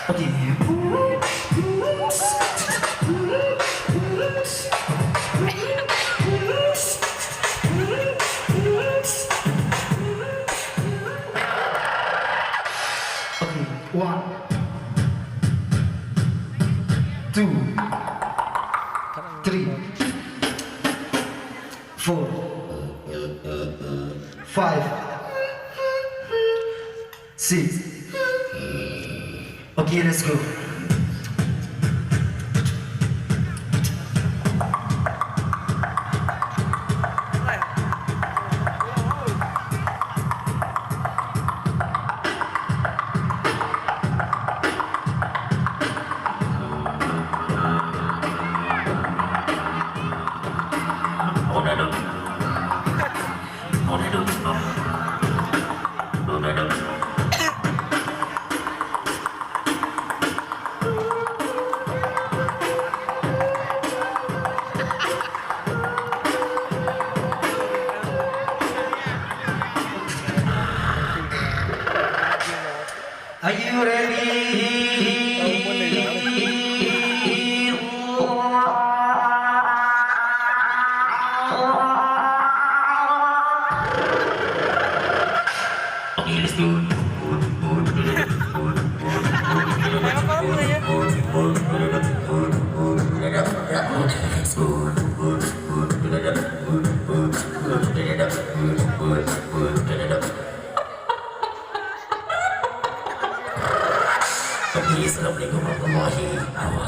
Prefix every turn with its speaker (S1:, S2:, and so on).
S1: Okay. Okay, 1, 2, 3, 4, 5, 6. Okay, let's go. Are you ready? Okay, let's do it. Assalamualaikum warahmatullahi wabarakatuh.